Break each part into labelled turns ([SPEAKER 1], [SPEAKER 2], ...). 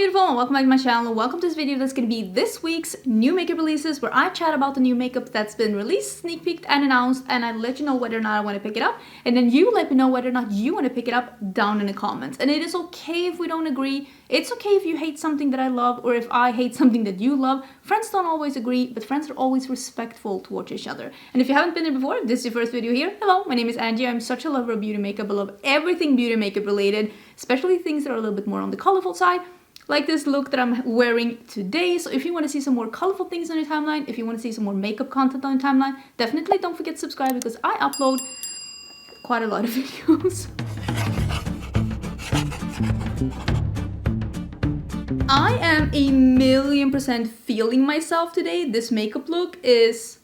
[SPEAKER 1] beautiful and welcome back to my channel. Welcome to this video that's going to be this week's new makeup releases where I chat about the new makeup that's been released, sneak peeked and announced, and I let you know whether or not I want to pick it up, and then you let me know whether or not you want to pick it up down in the comments. And it is okay if we don't agree. It's okay if you hate something that I love or if I hate something that you love. Friends don't always agree, but friends are always respectful towards each other. And if you haven't been here before, this is your first video here. Hello, my name is Angie. I'm such a lover of beauty makeup. I love everything beauty makeup related, especially things that are a little bit more on the colorful side, like this look that I'm wearing today. So if you want to see some more colorful things on your timeline, if you want to see some more makeup content on your timeline, definitely don't forget to subscribe because I upload quite a lot of videos. I am 1,000,000% feeling myself today. This makeup look is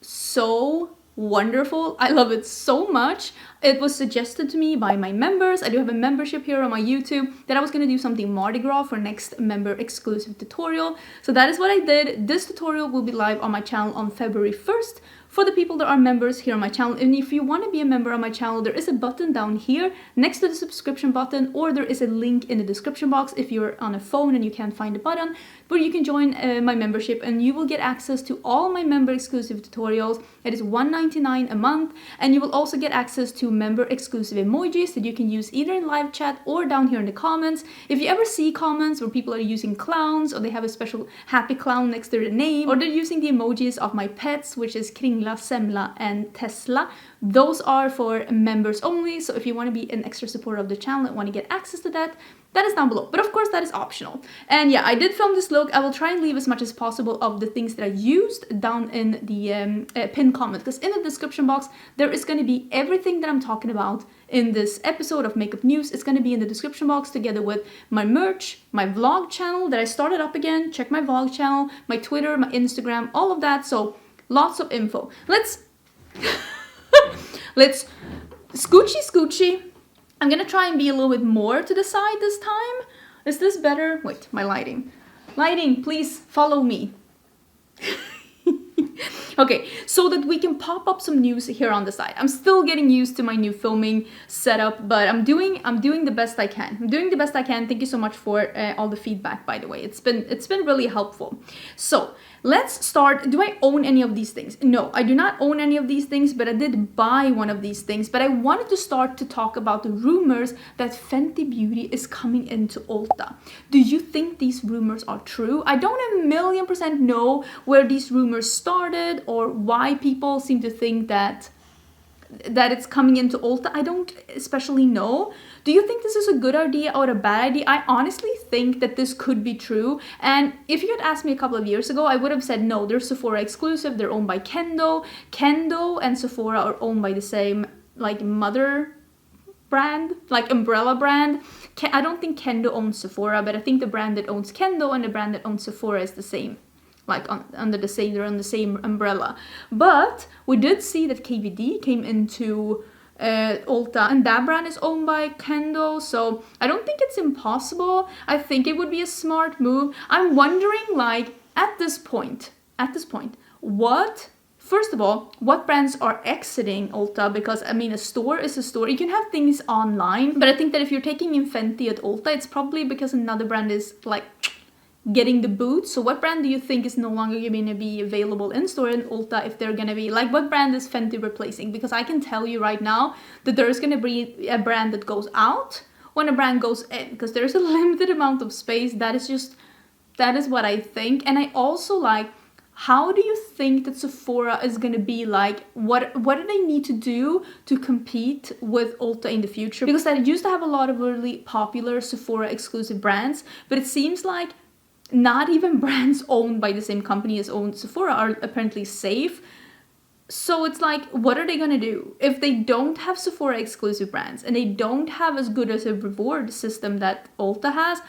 [SPEAKER 1] so wonderful. I love it so much. It was suggested to me by my members. I do have a membership here on my YouTube that I was going to do something Mardi Gras for next member exclusive tutorial. So that is what I did. This tutorial will be live on my channel on February 1st. For the people that are members here on my channel, and if you want to be a member on my channel, there is a button down here next to the subscription button, or there is a link in the description box if you're on a phone and you can't find the button, where you can join my membership and you will get access to all my member exclusive tutorials. It is $1.99 a month, and you will also get access to member exclusive emojis that you can use either in live chat or down here in the comments. If you ever see comments where people are using clowns, or they have a special happy clown next to their name, or they're using the emojis of my pets, which is Kringla, Semla and Tesla, those are for members only. So if you want to be an extra supporter of the channel and want to get access to that, that is down below. But of course that is optional. And yeah, I did film this look. I will try and leave as much as possible of the things that I used down in the pinned comment, because in the description box there is going to be everything that I'm talking about in this episode of Makeup News. It's going to be in the description box together with my merch, my vlog channel that I started up again. Check my vlog channel, my Twitter, my Instagram, all of that. So lots of info. Let's scoochy. I'm gonna try and be a little bit more to the side this time. Is this better? Wait, my lighting. Lighting, please follow me. Okay, so that we can pop up some news here on the side. I'm still getting used to my new filming setup, but I'm doing the best I can. I'm doing the best I can. Thank you so much for all the feedback, by the way. It's been really helpful. So let's start. Do I own any of these things? No, I do not own any of these things, but I did buy one of these things. But I wanted to start to talk about the rumors that Fenty Beauty is coming into Ulta. Do you think these rumors are true? I don't 1,000,000% know where these rumors started or why people seem to think that it's coming into Ulta. I don't especially know. Do you think this is a good idea or a bad idea? I honestly think that this could be true. And if you had asked me a couple of years ago, I would have said no, they're Sephora exclusive. They're owned by Kendo. Kendo and Sephora are owned by the same like mother brand, like umbrella brand. I don't think Kendo owns Sephora, but I think the brand that owns Kendo and the brand that owns Sephora is the same. Like under the same, they're on the same umbrella. But we did see that KVD came into Ulta, and that brand is owned by Kendo, so I don't think it's impossible. I think it would be a smart move. I'm wondering, like, at this point, first of all, what brands are exiting Ulta? Because, I mean, a store is a store. You can have things online, but I think that if you're taking in Fenty at Ulta, it's probably because another brand is, like, getting the boot. So what brand do you think is no longer going to be available in store in Ulta if they're going to be, like, what brand is Fenty replacing? Because I can tell you right now that there's going to be a brand that goes out when a brand goes in, because there's a limited amount of space. That is what I think. And I also like, how do you think that Sephora is going to be like? What do they need to do to compete with Ulta in the future? Because I used to have a lot of really popular Sephora exclusive brands, but it seems like not even brands owned by the same company as owned Sephora are apparently safe. So it's like, what are they gonna do? If they don't have Sephora exclusive brands and they don't have as good as a reward system that Ulta has,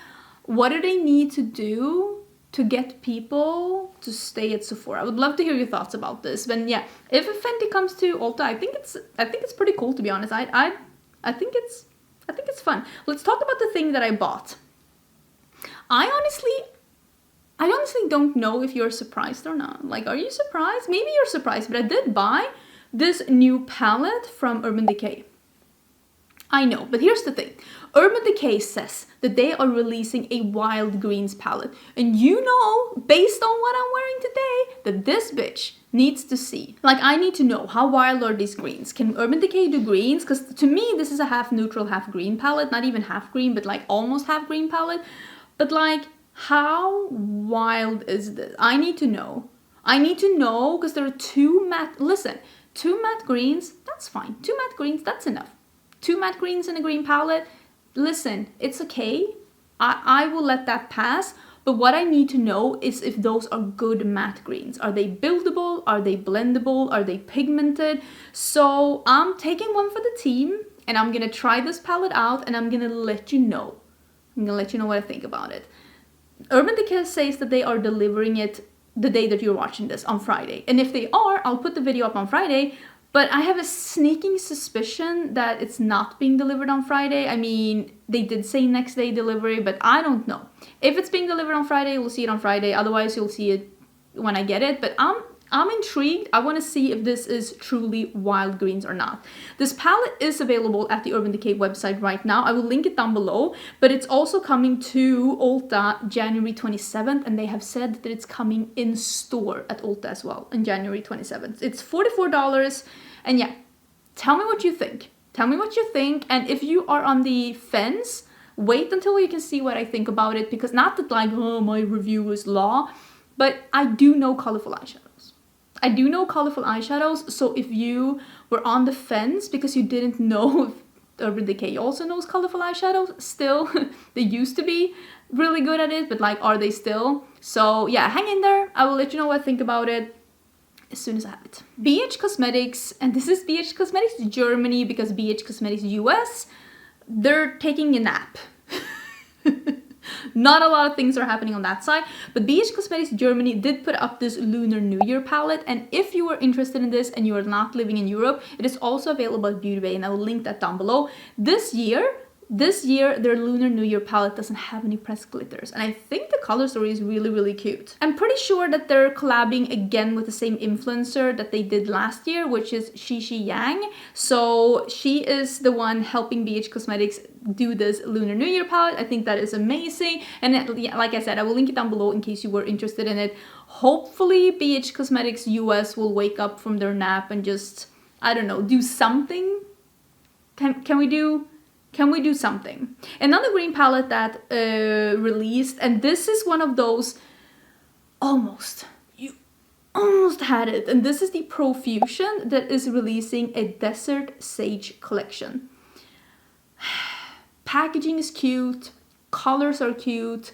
[SPEAKER 1] what do they need to do to get people to stay at Sephora? I would love to hear your thoughts about this. But yeah, if a Fenty comes to Ulta, I think it's pretty cool, to be honest. I think it's fun. Let's talk about the thing that I bought. I honestly don't know if you're surprised or not. Like, are you surprised? Maybe you're surprised, but I did buy this new palette from Urban Decay. I know, but here's the thing. Urban Decay says that they are releasing a wild greens palette. And you know, based on what I'm wearing today, that this bitch needs to see. Like, I need to know, how wild are these greens? Can Urban Decay do greens? Because to me, this is a half neutral, half green palette. Not even half green, but like almost half green palette. But like, how wild is this? I need to know. I need to know, because there are two matte, listen, two matte greens, that's fine. Two matte greens, that's enough. Two matte greens in a green palette, listen, it's okay. I will let that pass. But what I need to know is if those are good matte greens. Are they buildable? Are they blendable? Are they pigmented? So I'm taking one for the team, and I'm gonna try this palette out, and I'm gonna let you know. I'm gonna let you know what I think about it. Urban Decay says that they are delivering it the day that you're watching this, on Friday. And if they are, I'll put the video up on Friday. But I have a sneaking suspicion that it's not being delivered on Friday. I mean, they did say next day delivery, but I don't know. If it's being delivered on Friday, we'll see it on Friday. Otherwise, you'll see it when I get it. But I'm intrigued. I want to see if this is truly wild greens or not. This palette is available at the Urban Decay website right now. I will link it down below, but it's also coming to Ulta January 27th, and they have said that it's coming in store at Ulta as well on January 27th. It's $44, and yeah, tell me what you think. Tell me what you think, and if you are on the fence, wait until you can see what I think about it, because not that like, oh, my review is law, but I do know colorful eyeshadows. I do know colorful eyeshadows, so if you were on the fence because you didn't know if Urban Decay also knows colorful eyeshadows, still, they used to be really good at it, but like, are they still? So yeah, hang in there. I will let you know what I think about it as soon as I have it. BH Cosmetics, and this is BH Cosmetics Germany, because BH Cosmetics US, they're taking a nap. Not a lot of things are happening on that side, but BH Cosmetics Germany did put up this Lunar New Year palette, and if you are interested in this and you are not living in Europe, it is also available at Beauty Bay, and I will link that down below. This year, their Lunar New Year palette doesn't have any pressed glitters, and I think the color story is really, really cute. I'm pretty sure that they're collabing again with the same influencer that they did last year, which is Xixi Yang. So she is the one helping BH Cosmetics do this Lunar New Year palette. I think that is amazing, and like I said, I will link it down below in case you were interested in it. Hopefully BH Cosmetics US will wake up from their nap and just, I don't know, do something. Can we do something? Another green palette that released, and this is one of those you almost had it, and this is the Profusion that is releasing a Desert Sage collection. Packaging is cute, colors are cute,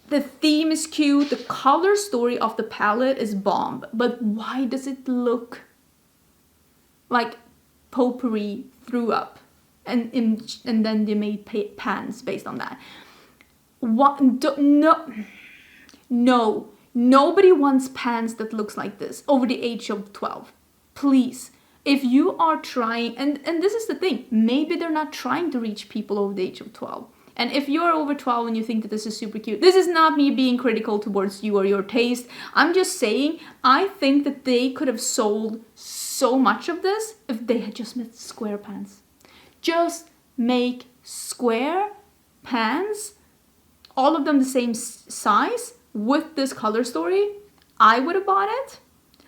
[SPEAKER 1] the theme is cute, the color story of the palette is bomb, but why does it look like potpourri threw up? And then they made pans based on that. What? No. Nobody wants pants that looks like this over the age of 12. Please. If you are trying, and this is the thing, maybe they're not trying to reach people over the age of 12. And if you're over 12 and you think that this is super cute, this is not me being critical towards you or your taste. I'm just saying, I think that they could have sold so much of this if they had just made square pants. Just make square pants, all of them the same size, with this color story. I would have bought it.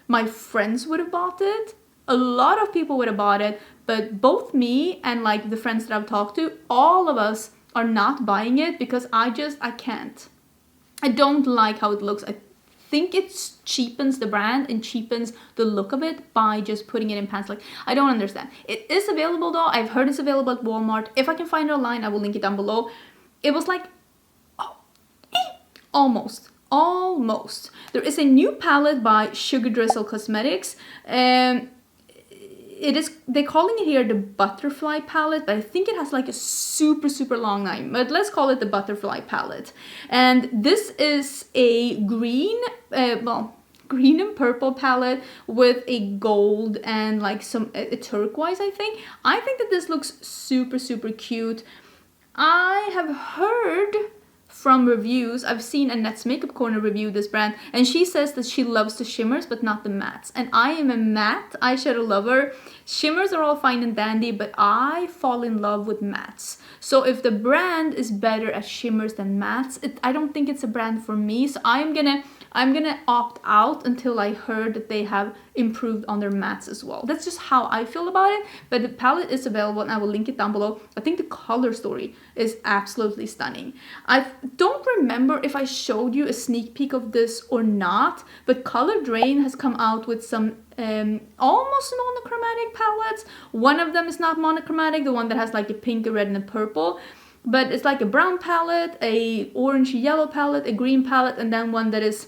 [SPEAKER 1] My friends would have bought it. A lot of people would have bought it. But both me and like the friends that I've talked to, all of us are not buying it because I can't. I don't like how it looks. I think it cheapens the brand and cheapens the look of it by just putting it in pants. Like, I don't understand. It is available though. I've heard it's available at Walmart. If I can find it online, I will link it down below. It was like, almost. There is a new palette by Drizzle Cosmetics. They're calling it here the Butterfly palette, but I think it has like a super, super long name. But let's call it the Butterfly palette. And this is a green and purple palette with a gold and like a turquoise, I think. I think that this looks super, super cute. I have heard from reviews, I've seen Annette's Makeup Corner review this brand, and she says that she loves the shimmers but not the mattes. And I am a matte eyeshadow lover. Shimmers are all fine and dandy, but I fall in love with mattes. So if the brand is better at shimmers than mattes, I don't think it's a brand for me. So I'm gonna opt out until I heard that they have improved on their mattes as well. That's just how I feel about it. But the palette is available and I will link it down below. I think the color story is absolutely stunning. I don't remember if I showed you a sneak peek of this or not, but Colored Raine has come out with some almost monochromatic palettes. One of them is not monochromatic, the one that has like a pink, a red, and a purple. But it's like a brown palette, a orange yellow palette, a green palette, and then one that is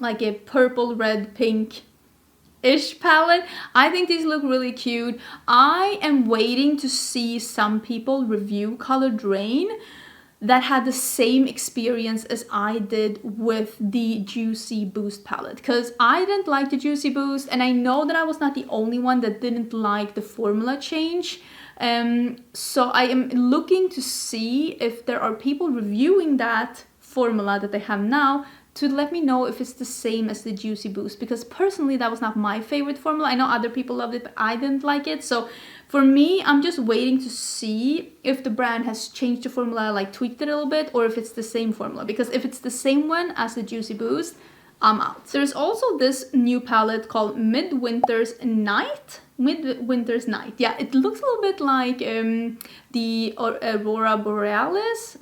[SPEAKER 1] like a purple, red, pink-ish palette. I think these look really cute. I am waiting to see some people review Colored Raine that had the same experience as I did with the Juicy Boost palette, because I didn't like the Juicy Boost, and I know that I was not the only one that didn't like the formula change. So I am looking to see if there are people reviewing that formula that they have now to let me know if it's the same as the Juicy Boost, because personally that was not my favorite formula. I know other people loved it, but I didn't like it. So for me, I'm just waiting to see if the brand has changed the formula, like tweaked it a little bit, or if it's the same formula. Because if it's the same one as the Juicy Boost, I'm out. There's also this new palette called Midwinter's Night. Yeah, it looks a little bit like the Aurora Borealis.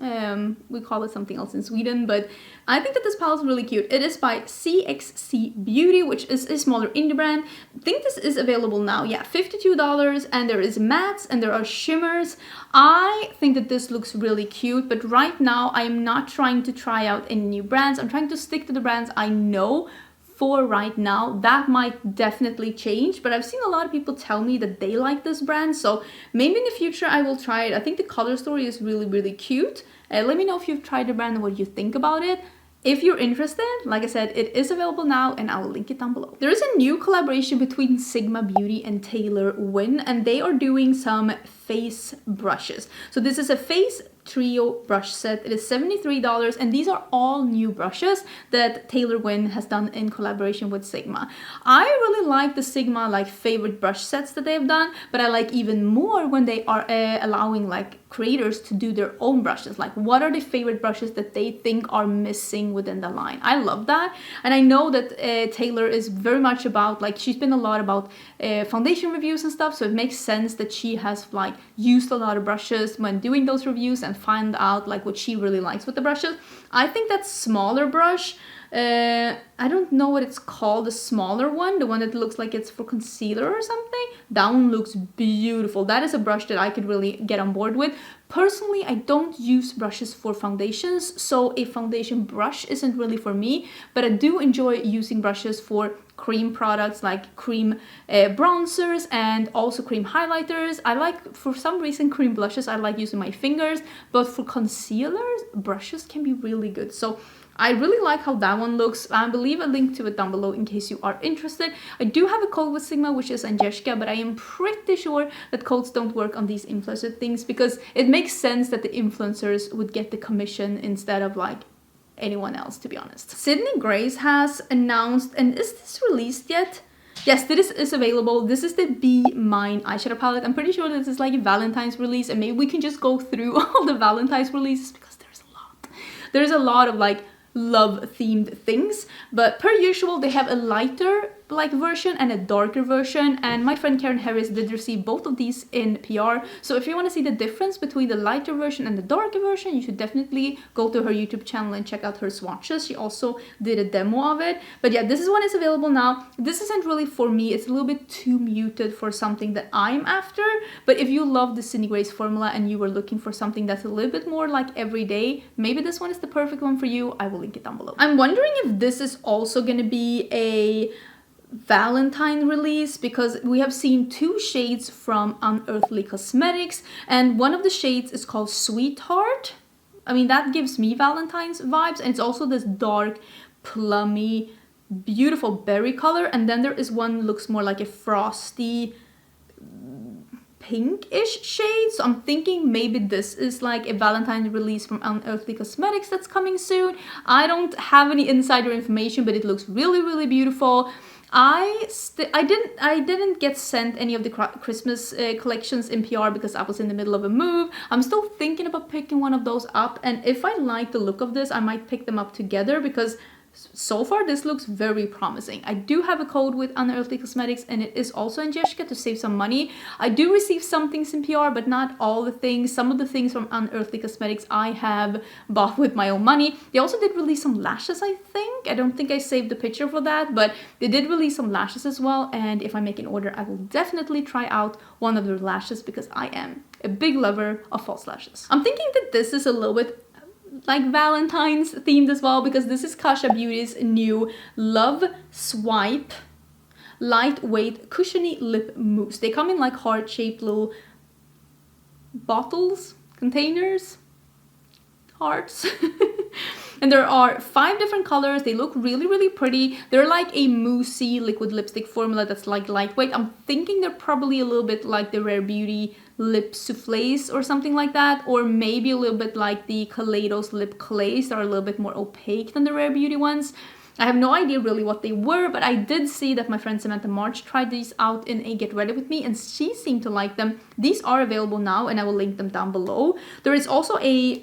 [SPEAKER 1] We call it something else in Sweden, but I think that this palette is really cute. It is by CXC Beauty, which is a smaller indie brand. I think this is available now. Yeah, $52, and there is mattes and there are shimmers. I think that this looks really cute, but right now I am not trying to try out any new brands. I'm trying to stick to the brands I know for right now. That might definitely change, but I've seen a lot of people tell me that they like this brand, so maybe in the future I will try it. I think the color story is really, really cute. Let me know if you've tried the brand and what you think about it. If you're interested, like I said, it is available now and I will link it down below. There is a new collaboration between Sigma Beauty and Taylor Wynn, and they are doing some face brushes. So this is a face trio brush set. It is $73, and these are all new brushes that Taylor Wynn has done in collaboration with Sigma. I really like the Sigma like favorite brush sets that they've done, but I like even more when they are allowing like creators to do their own brushes. Like, what are the favorite brushes that they think are missing within the line? I love that, and I know that Taylor is very much about, like, she's been a lot about foundation reviews and stuff, so it makes sense that she has like used a lot of brushes when doing those reviews and find out like what she really likes with the brushes. I think that smaller brush, I don't know what it's called, the smaller one, the one that looks like it's for concealer or something, that one looks beautiful. That is a brush that I could really get on board with. Personally, I don't use brushes for foundations, so a foundation brush isn't really for me, but I do enjoy using brushes for cream products like cream bronzers and also cream highlighters. I like, for some reason, cream blushes. I like using my fingers, but for concealers, brushes can be really good. So I really like how that one looks. I believe a link to it down below in case you are interested. I do have a code with Sigma, which is Angelica, but I am pretty sure that codes don't work on these influencer things, because it makes sense that the influencers would get the commission instead of like anyone else, to be honest. Sydney Grace has announced, and is this released yet? Yes, this is available. This is the Be Mine eyeshadow palette. I'm pretty sure this is like a Valentine's release, and maybe we can just go through all the Valentine's releases because there's a lot. There's a lot of like love themed things, but per usual they have a lighter like version and a darker version, and my friend Karen Harris did receive both of these in PR. So if you want to see the difference between the lighter version and the darker version, you should definitely go to her YouTube channel and check out her swatches. She also did a demo of it. But yeah, this one is available now. This isn't really for me. It's a little bit too muted for something that I'm after, but if you love the Sydney Grace formula and you were looking for something that's a little bit more like everyday, maybe this one is the perfect one for you. I will link it down below. I'm wondering if this is also going to be a Valentine release, because we have seen two shades from Unearthly Cosmetics, and one of the shades is called Sweetheart. I mean, that gives me Valentine's vibes, and it's also this dark, plummy, beautiful berry color, and then there is one that looks more like a frosty pinkish shade. So I'm thinking maybe this is like a Valentine's release from Unearthly Cosmetics that's coming soon. I don't have any insider information, but it looks really, really beautiful. I didn't get sent any of the Christmas collections in PR because I was in the middle of a move. I'm still thinking about picking one of those up, and if I like the look of this, I might pick them up together because so far this looks very promising. I do have a code with Unearthly Cosmetics, and it is also Angelica to save some money. I do receive some things in PR, but not all the things. Some of the things from Unearthly Cosmetics I have bought with my own money. They also did release some lashes, I think. I don't think I saved the picture for that, but they did release some lashes as well, and if I make an order, I will definitely try out one of their lashes because I am a big lover of false lashes. I'm thinking that this is a little bit like Valentine's themed as well, because this is Kaja Beauty's new Love Swipe lightweight cushiony lip mousse. They come in like heart-shaped little bottles, containers, hearts. And there are 5 different colors. They look really, really pretty. They're like a moussey liquid lipstick formula that's like lightweight. I'm thinking they're probably a little bit like the Rare Beauty lip soufflés or something like that, or maybe a little bit like the Kaleidos lip clays that are a little bit more opaque than the Rare Beauty ones. I have no idea really what they were, but I did see that my friend Samantha March tried these out in a Get Ready With Me, and she seemed to like them. These are available now, and I will link them down below. There is also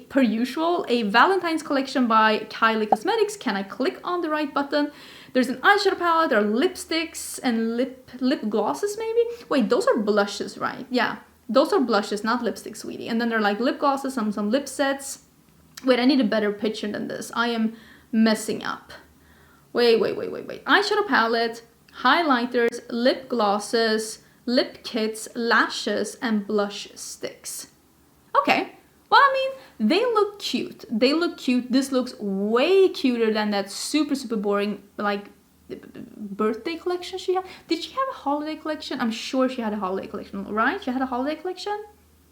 [SPEAKER 1] per usual, a Valentine's collection by Kylie Cosmetics. Can I click on the right button? There's an eyeshadow palette, there are lipsticks and lip glosses maybe? Wait, those are blushes, right? Yeah, those are blushes, not lipstick, sweetie. And then there are like lip glosses, some lip sets. Wait, I need a better picture than this. I am messing up. Wait. Eyeshadow palette, highlighters, lip glosses, lip kits, lashes, and blush sticks. Okay. Well, I mean, they look cute. They look cute. This looks way cuter than that super, super boring, like, birthday collection she had. Did she have a holiday collection? I'm sure she had a holiday collection, right? She had a holiday collection?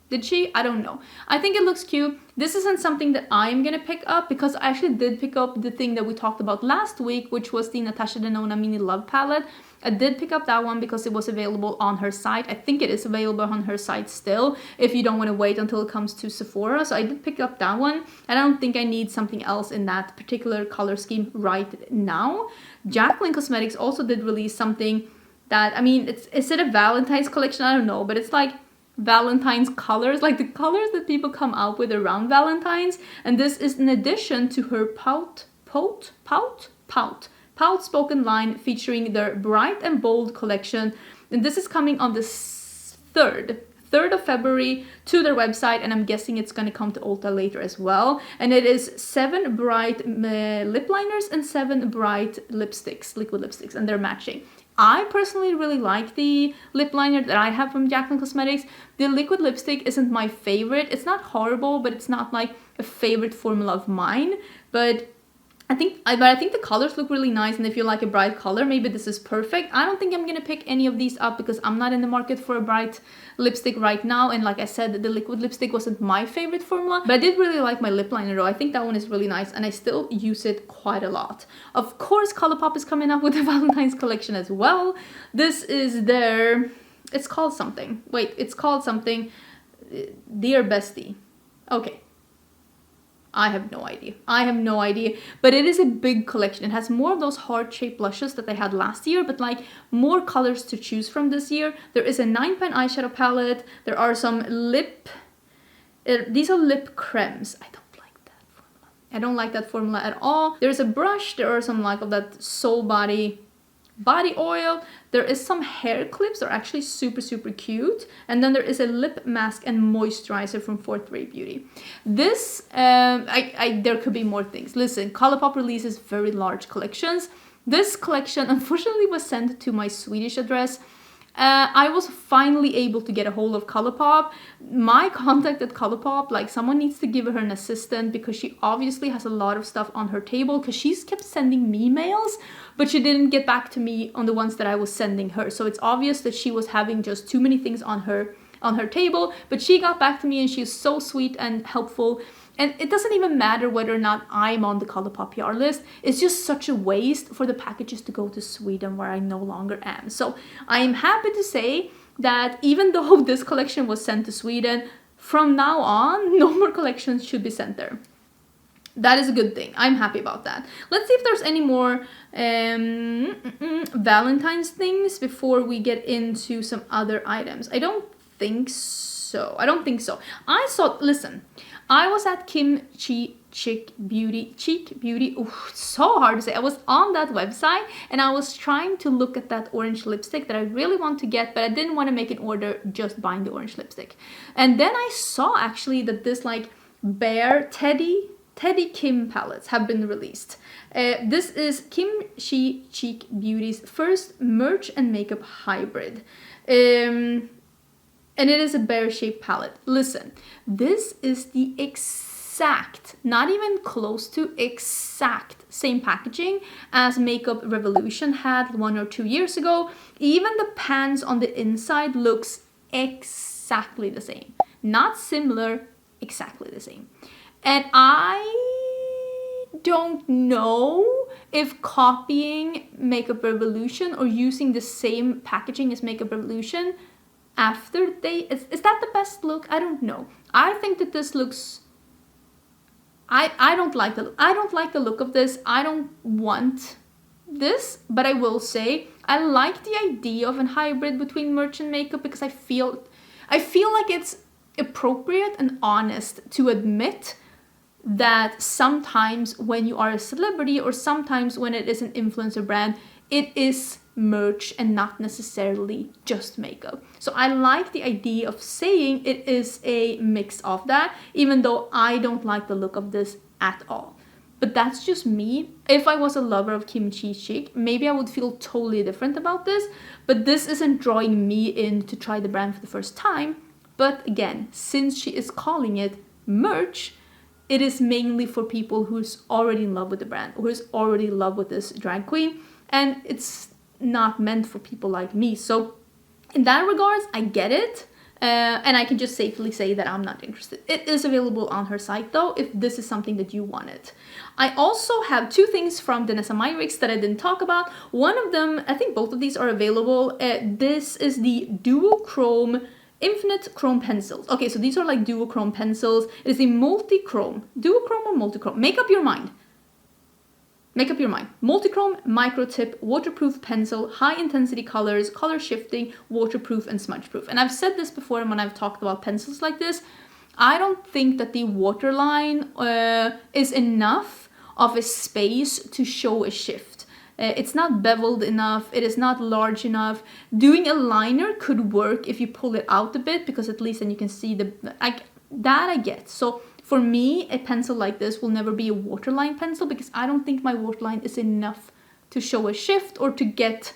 [SPEAKER 1] Did she? I don't know. I think it looks cute. This isn't something that I'm gonna pick up because I actually did pick up the thing that we talked about last week, which was the Natasha Denona Mini Love Palette. I did pick up that one because it was available on her site. I think it is available on her site still if you don't want to wait until it comes to Sephora. So I did pick up that one, and I don't think I need something else in that particular color scheme right now. Jaclyn Cosmetics also did release something that, I mean, is it a Valentine's collection? I don't know, but it's like Valentine's colors, like the colors that people come out with around Valentine's, and this is in addition to her Pout Spoken line featuring their Bright and Bold collection, and this is coming on the 3rd of February to their website, and I'm guessing it's going to come to Ulta later as well. And it is 7 bright lip liners and 7 bright lipsticks, liquid lipsticks, and they're matching. I personally really like the lip liner that I have from Jaclyn Cosmetics. The liquid lipstick isn't my favorite. It's not horrible, but it's not like a favorite formula of mine. But I think the colors look really nice, and if you like a bright color, maybe this is perfect. I don't think I'm gonna pick any of these up because I'm not in the market for a bright lipstick right now, and like I said, the liquid lipstick wasn't my favorite formula, but I did really like my lip liner though. I think that one is really nice, and I still use it quite a lot. Of course, Colourpop is coming up with a Valentine's collection as well. This is their, it's called something. Wait, it's called something, Dear Bestie. Okay. I have no idea. But it is a big collection. It has more of those heart-shaped blushes that they had last year, but like more colors to choose from this year. There is a 9-pan eyeshadow palette. There are some these are lip creams. I don't like that formula. I don't like that formula at all. There's a brush. There are some like of that Soul Body oil. There is some hair clips. They're actually super, super cute. And then there is a lip mask and moisturizer from Fourth Ray Beauty. This, there could be more things. Listen, Colourpop releases very large collections. This collection unfortunately was sent to my Swedish address. I was finally able to get a hold of Colourpop. My contact at Colourpop, like someone needs to give her an assistant because she obviously has a lot of stuff on her table because she's kept sending me mails, but she didn't get back to me on the ones that I was sending her. So it's obvious that she was having just too many things on her table, but she got back to me and she's so sweet and helpful. And it doesn't even matter whether or not I'm on the Colourpop PR list. It's just such a waste for the packages to go to Sweden where I no longer am. So I am happy to say that even though this collection was sent to Sweden, from now on, no more collections should be sent there. That is a good thing. I'm happy about that. Let's see if there's any more Valentine's things before we get into some other items. I don't think so. Listen, I was at KimChi Chic Beauty. Oh, it's so hard to say. I was on that website and I was trying to look at that orange lipstick that I really want to get, but I didn't want to make an order just buying the orange lipstick. And then I saw actually that this like Bear Teddy Kim palettes have been released. This is KimChi Chic Beauty's first merch and makeup hybrid. And it is a bear-shaped palette. Listen, this is the exact, not even close to exact same packaging as Makeup Revolution had 1 or 2 years ago. Even the pans on the inside looks exactly the same. Not similar, exactly the same. And I don't know if copying Makeup Revolution or using the same packaging as Makeup Revolution after is that the best look? I don't know. I think that this looks, I don't like the look of this. I don't want this, but I will say I like the idea of a hybrid between merch and makeup because I feel like it's appropriate and honest to admit that sometimes when you are a celebrity or sometimes when it is an influencer brand, it is merch and not necessarily just makeup. So I like the idea of saying it is a mix of that, even though I don't like the look of this at all. But that's just me. If I was a lover of KimChi Chic, maybe I would feel totally different about this, but this isn't drawing me in to try the brand for the first time. But again, since she is calling it merch, it is mainly for people who's already in love with the brand, who's already in love with this drag queen, and it's not meant for people like me. So in that regards, I get it, and I can just safely say that I'm not interested. It is available on her site though, if this is something that you wanted. I also have 2 things from Danessa Myricks that I didn't talk about. One of them, I think both of these are available. This is the Duochrome Infinite Chrome pencils. Okay, so these are like duochrome pencils. It is a multi-chrome. Duochrome or multi-chrome? Make up your mind. Make up your mind. Multi-chrome, micro tip, waterproof pencil, high intensity colors, color shifting, waterproof and smudge proof. And I've said this before when I've talked about pencils like this. I don't think that the waterline is enough of a space to show a shift. It's not beveled enough, it is not large enough. Doing a liner could work if you pull it out a bit, because at least then you can see that I get. So for me, a pencil like this will never be a waterline pencil because I don't think my waterline is enough to show a shift or to get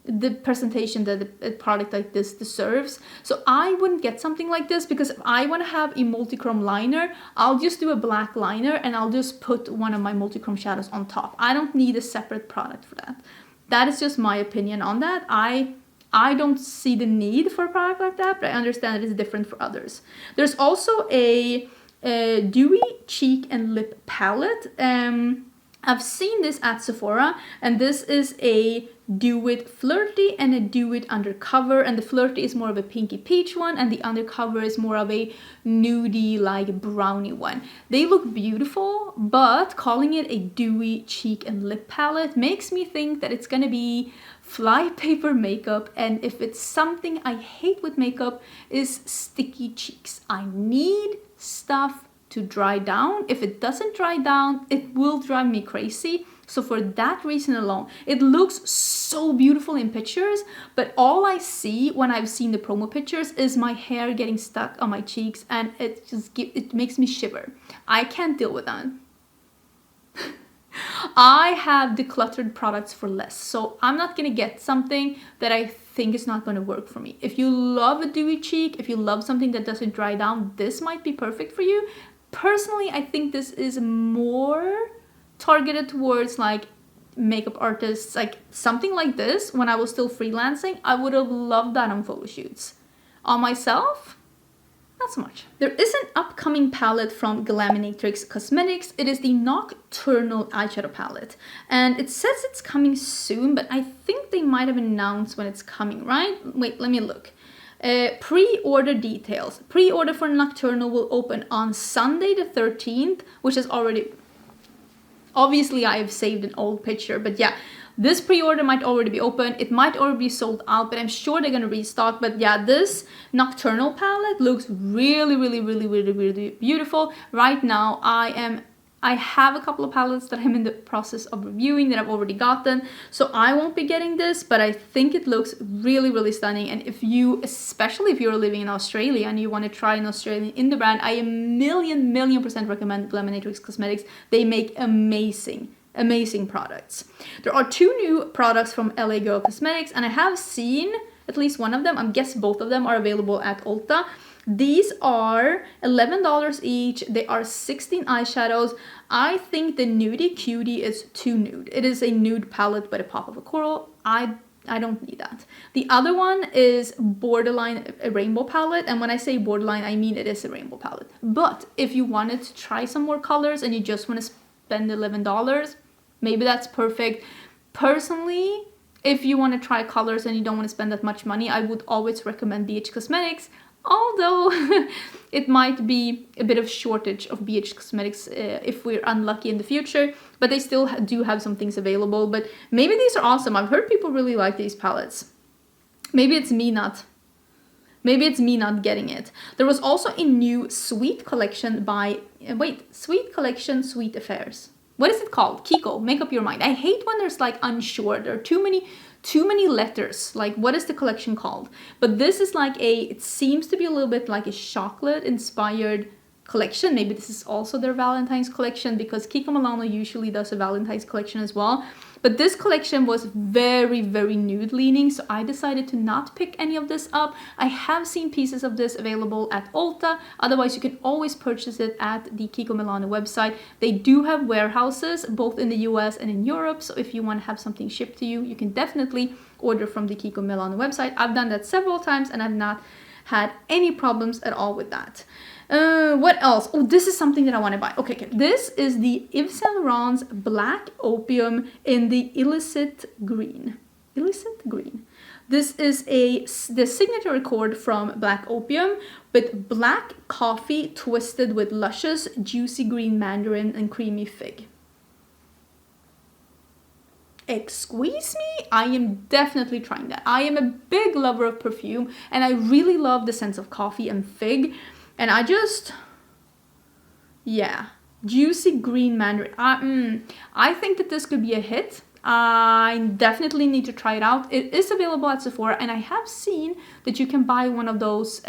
[SPEAKER 1] the presentation that a product like this deserves. So I wouldn't get something like this because if I want to have a multi-chrome liner, I'll just do a black liner and I'll just put one of my multi-chrome shadows on top. I don't need a separate product for that. That is just my opinion on that. I don't see the need for a product like that, but I understand it is different for others. There's also a dewy cheek and lip palette. I've seen this at Sephora, and this is a Do It Flirty and a Do It Undercover, and the Flirty is more of a pinky peach one, and the Undercover is more of a nudie like brownie one. They look beautiful, but calling it a dewy cheek and lip palette makes me think that it's gonna be flypaper makeup, and if it's something I hate with makeup is sticky cheeks. I need stuff to dry down. If it doesn't dry down, it will drive me crazy. So for that reason alone, it looks so beautiful in pictures, but all I see when I've seen the promo pictures is my hair getting stuck on my cheeks, and it makes me shiver. I can't deal with that. I have decluttered products for less, so I'm not gonna get something that I think is not gonna work for me. If you love a dewy cheek, if you love something that doesn't dry down, this might be perfect for you. Personally, I think this is more targeted towards like makeup artists, like something like this. When I was still freelancing, I would have loved that on photo shoots. On myself, not so much. There is an upcoming palette from Glaminatrix Cosmetics. It is the Nocturnal eyeshadow palette, and it says it's coming soon, but I think they might have announced when it's coming, right? Wait, let me look. Pre-order details. Pre-order for Nocturnal will open on Sunday the 13th, which is already... Obviously, I have saved an old picture, but yeah, this pre-order might already be open. It might already be sold out, but I'm sure they're gonna restock. But yeah, this Nocturnal palette looks really, really, really, really, really beautiful. Right now, I have a couple of palettes that I'm in the process of reviewing that I've already gotten, so I won't be getting this, but I think it looks really, really stunning. And if you, especially if you're living in Australia and you want to try an Australian indie brand, I a million% recommend Glaminatrix Cosmetics. They make amazing products. There are 2 new products from LA Girl Cosmetics, and I have seen at least one of them. I guess both of them are available at Ulta. These are $11 each. They are 16 eyeshadows. I think the Nudie Cutie is too nude. It is a nude palette but a pop of a coral. I don't need that. The other one is borderline a rainbow palette, and when I say borderline, I mean it is a rainbow palette. But if you wanted to try some more colors and you just want to spend $11, maybe that's perfect. Personally, if you want to try colors and you don't want to spend that much money, I would always recommend BH Cosmetics. Although it might be a bit of shortage of BH Cosmetics if we're unlucky in the future, but they still do have some things available. But maybe these are awesome. I've heard people really like these palettes. Maybe it's me not getting it. There was also a new Sweet collection by Sweet Collection Sweet Affairs. What is it called? Kiko, make up your mind. I hate when there's like unsure. There are too many letters. Like, what is the collection called? But this is like it seems to be a little bit like a chocolate inspired collection. Maybe this is also their Valentine's collection, because Kiko Milano usually does a Valentine's collection as well. But this collection was very nude leaning, so I decided to not pick any of this up. I have seen pieces of this available at Ulta. Otherwise, you can always purchase it at the Kiko Milano website. They do have warehouses both in the US and in Europe, so if you want to have something shipped to you, you can definitely order from the Kiko Milano website. I've done that several times and I've not had any problems at all with that. What else? Oh, this is something that I want to buy. Okay. This is the Yves Saint Laurent's Black Opium in the Illicit Green. This is the signature accord from Black Opium with black coffee twisted with luscious, juicy green mandarin and creamy fig. Excuse me? I am definitely trying that. I am a big lover of perfume and I really love the sense of coffee and fig. And I just, yeah, juicy green mandarin. I think that this could be a hit. I definitely need to try it out. It is available at Sephora, and I have seen that you can buy one of those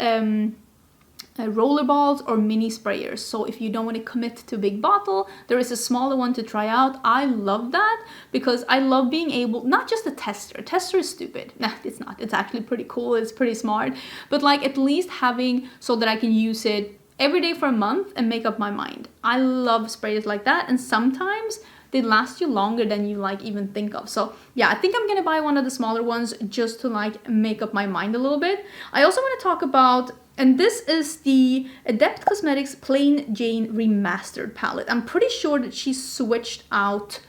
[SPEAKER 1] roller balls or mini sprayers. So if you don't want to commit to a big bottle, there is a smaller one to try out. I love that because I love being able, not just a tester. Tester is stupid. Nah, it's not. It's actually pretty cool. It's pretty smart. But like at least having so that I can use it every day for a month and make up my mind. I love sprayers like that, and sometimes they last you longer than you like even think of. So yeah, I think I'm gonna buy one of the smaller ones just to like make up my mind a little bit. I also want to talk about, and this is the Adept Cosmetics Plain Jane Remastered palette. I'm pretty sure that she switched out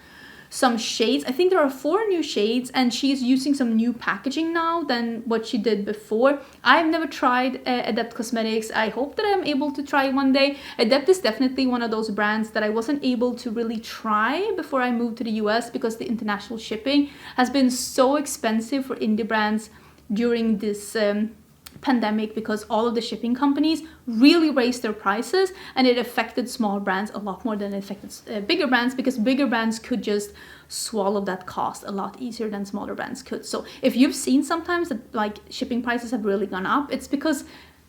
[SPEAKER 1] some shades. I think there are 4 new shades, and she's using some new packaging now than what she did before. I've never tried Adept Cosmetics. I hope that I'm able to try one day. Adept is definitely one of those brands that I wasn't able to really try before I moved to the US because the international shipping has been so expensive for indie brands during this pandemic, because all of the shipping companies really raised their prices, and it affected small brands a lot more than it affected bigger brands, because bigger brands could just swallow that cost a lot easier than smaller brands could. So if you've seen sometimes that like shipping prices have really gone up, it's because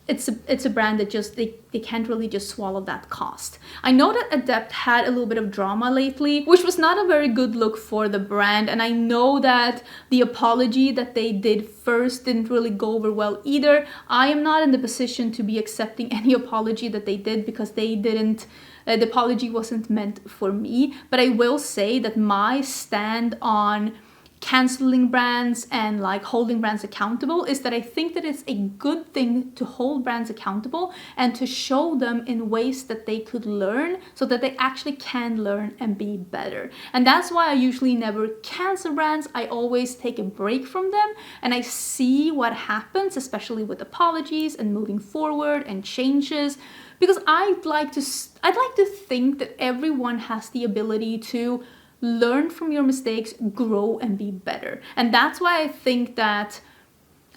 [SPEAKER 1] it's a brand that just they can't really just swallow that cost. I know that Adept had a little bit of drama lately, which was not a very good look for the brand, and I know that the apology that they did first didn't really go over well either. I am not in the position to be accepting any apology that they did, because they didn't, the apology wasn't meant for me. But I will say that my stand on canceling brands and like holding brands accountable is that I think that it's a good thing to hold brands accountable and to show them in ways that they could learn so that they actually can learn and be better. And that's why I usually never cancel brands. I always take a break from them and I see what happens, especially with apologies and moving forward and changes, because I'd like to think that everyone has the ability to learn from your mistakes, grow, and be better. And that's why I think that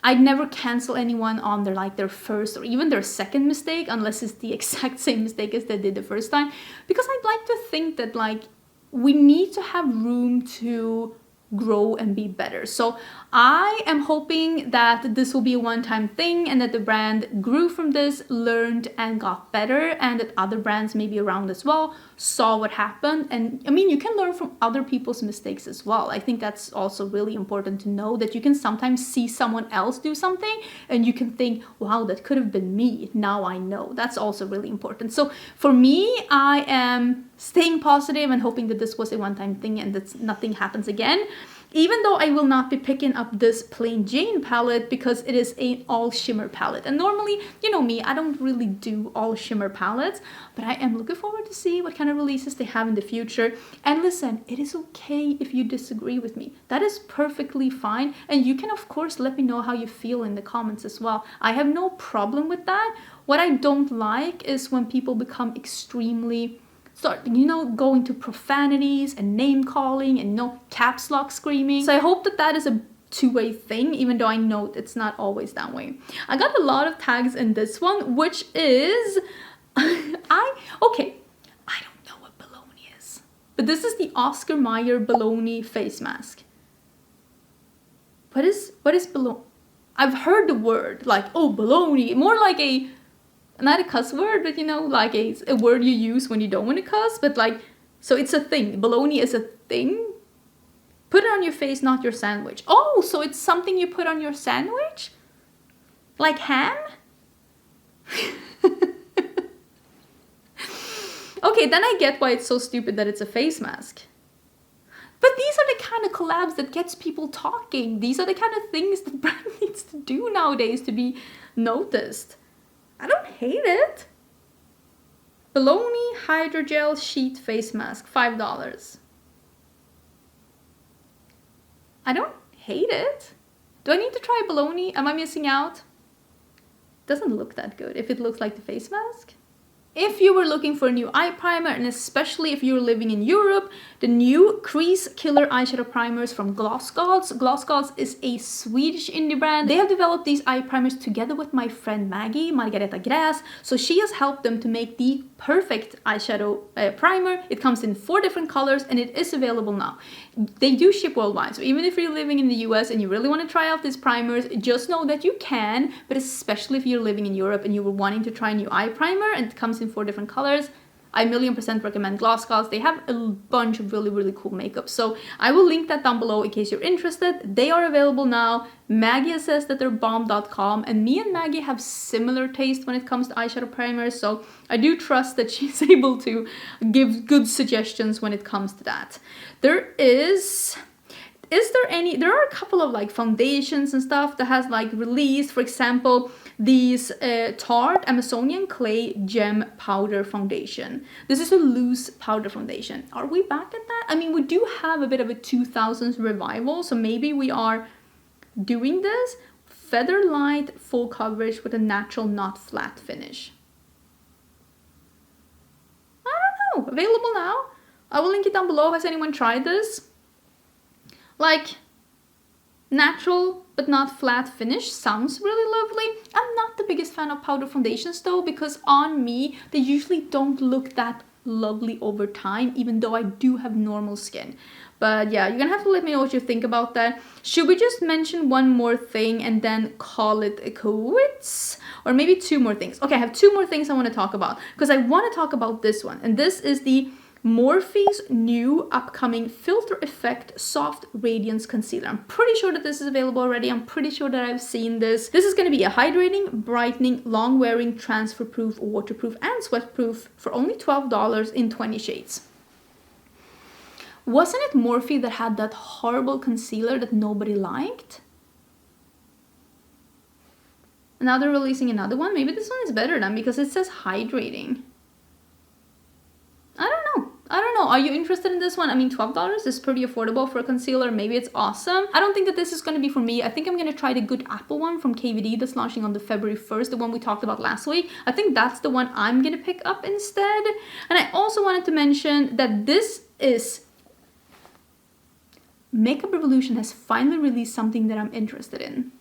[SPEAKER 1] I'd never cancel anyone on their first or even their second mistake, unless it's the exact same mistake as they did the first time. Because I'd like to think that like we need to have room to grow and be better. So I am hoping that this will be a one-time thing and that the brand grew from this, learned and got better, and that other brands maybe around as well saw what happened. And I mean, you can learn from other people's mistakes as well. I think that's also really important to know, that you can sometimes see someone else do something and you can think, wow, that could have been me. Now I know. That's also really important. So for me, I am staying positive and hoping that this was a one-time thing and that nothing happens again. Even though I will not be picking up this Plain Jane palette because it is an all shimmer palette. And normally, you know me, I don't really do all shimmer palettes, but I am looking forward to see what kind of releases they have in the future. And listen, it is okay if you disagree with me. That is perfectly fine. And you can, of course, let me know how you feel in the comments as well. I have no problem with that. What I don't like is when people become extremely going to profanities and name calling and caps lock screaming. So I hope that that is a two-way thing, even though I know it's not always that way. I got a lot of tags in this one, which is I don't know what baloney is, but this is the Oscar Mayer baloney face mask. What is baloney? I've heard the word like, oh, baloney, more like a, not a cuss word, but like a word you use when you don't want to cuss, but like, so it's a thing. Baloney is a thing. Put it on your face, not your sandwich. Oh, so it's something you put on your sandwich? Like ham? Okay, then I get why it's so stupid that it's a face mask. But these are the kind of collabs that gets people talking. These are the kind of things the brand needs to do nowadays to be noticed. I don't hate it. Baloney Hydrogel Sheet Face Mask, $5. I don't hate it. Do I need to try baloney? Am I missing out? Doesn't look that good if it looks like the face mask. If you were looking for a new eye primer, and especially if you're living in Europe, the new Crease Killer Eyeshadow Primers from Gloss Gods. Gloss Gods is a Swedish indie brand. They have developed these eye primers together with my friend Maggie, Margareta Gräs. So she has helped them to make the perfect eyeshadow primer. It comes in 4 different colors and it is available now. They do ship worldwide. So even if you're living in the US and you really want to try out these primers, just know that you can, but especially if you're living in Europe and you were wanting to try a new eye primer and it comes in 4 different colors, I 1,000,000% recommend Gloss Gods. They have a bunch of really cool makeup. So I will link that down below in case you're interested. They are available now. Maggie says that they're bomb.com, and me and Maggie have similar taste when it comes to eyeshadow primers. So I do trust that she's able to give good suggestions when it comes to that. There are a couple of like foundations and stuff that has like released, for example, these Tarte Amazonian Clay Gem Powder Foundation. This is a loose powder foundation. Are we back at that? I mean, we do have a bit of a 2000s revival, so maybe we are doing this. Feather light full coverage with a natural not flat finish. I don't know. Available now. I will link it down below. Has anyone tried this? Like, natural but not flat finish sounds really lovely. I'm not the biggest fan of powder foundations though, because on me they usually don't look that lovely over time, even though I do have normal skin. But yeah, you're gonna have to let me know what you think about that. Should we just mention one more thing and then call it a quits? Or maybe 2 more things. Okay, I have 2 more things I want to talk about, because I want to talk about this one, and this is the Morphe's new upcoming Filter Effect Soft Radiance Concealer. I'm pretty sure that this is available already. I'm pretty sure that I've seen this. This is going to be a hydrating, brightening, long-wearing, transfer-proof, waterproof, and sweat-proof for only $12 in 20 shades. Wasn't it Morphe that had that horrible concealer that nobody liked? Now they're releasing another one. Maybe this one is better then because it says hydrating. I don't know. Are you interested in this one? I mean, $12 is pretty affordable for a concealer. Maybe it's awesome. I don't think that this is going to be for me. I think I'm going to try the Good Apple one from KVD that's launching on the February 1st, the one we talked about last week. I think that's the one I'm going to pick up instead. And I also wanted to mention that this is... Makeup Revolution has finally released something that I'm interested in.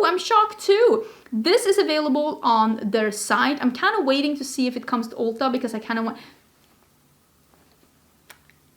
[SPEAKER 1] I'm shocked too. This is available on their site. I'm kind of waiting to see if it comes to Ulta because I kind of want...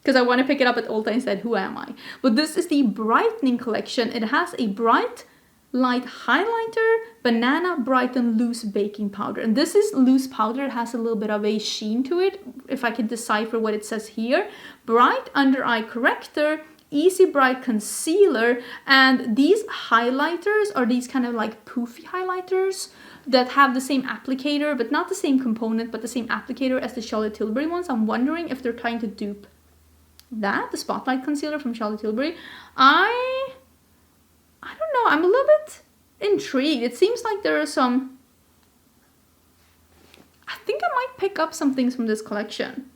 [SPEAKER 1] Because I want to pick it up at Ulta instead. Who am I? But this is the Brightening collection. It has a bright light highlighter, banana brighten loose baking powder. And this is loose powder. It has a little bit of a sheen to it, if I can decipher what it says here. Bright under eye corrector, easy bright concealer, and these highlighters are these kind of like poofy highlighters that have the same applicator, but not the same component, but the same applicator as the Charlotte Tilbury ones. I'm wondering if they're trying to dupe that, the Spotlight concealer from Charlotte Tilbury. I don't know, I'm a little bit intrigued. It seems like there are some... I think I might pick up some things from this collection.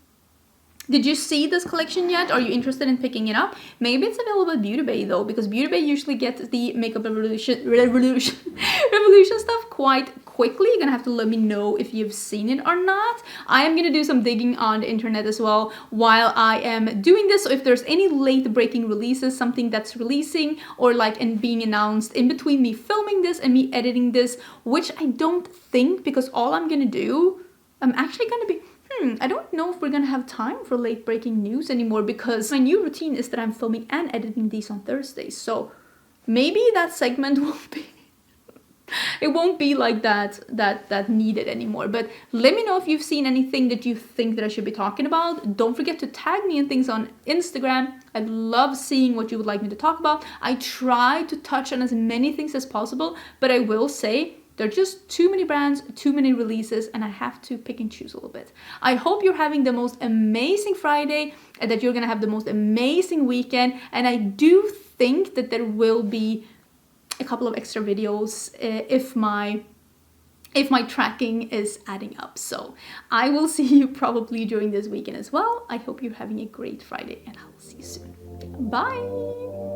[SPEAKER 1] Did you see this collection yet? Are you interested in picking it up? Maybe it's available at Beauty Bay though, because Beauty Bay usually gets the Makeup Revolution stuff quite quickly. You're gonna have to let me know if you've seen it or not. I am gonna do some digging on the internet as well while I am doing this. So if there's any late breaking releases, something that's releasing or like and being announced in between me filming this and me editing this, which I don't think, because all I'm gonna do, I'm actually gonna be... I don't know if we're gonna have time for late breaking news anymore, because my new routine is that I'm filming and editing these on Thursdays. So maybe that segment won't be... it won't be like that needed anymore. But let me know if you've seen anything that you think that I should be talking about. Don't forget to tag me in things on Instagram. I love seeing what you would like me to talk about. I try to touch on as many things as possible, but I will say there are just too many brands, too many releases, and I have to pick and choose a little bit. I hope you're having the most amazing Friday and that you're gonna have the most amazing weekend. And I do think that there will be a couple of extra videos if my tracking is adding up. So I will see you probably during this weekend as well. I hope you're having a great Friday and I will see you soon. Bye!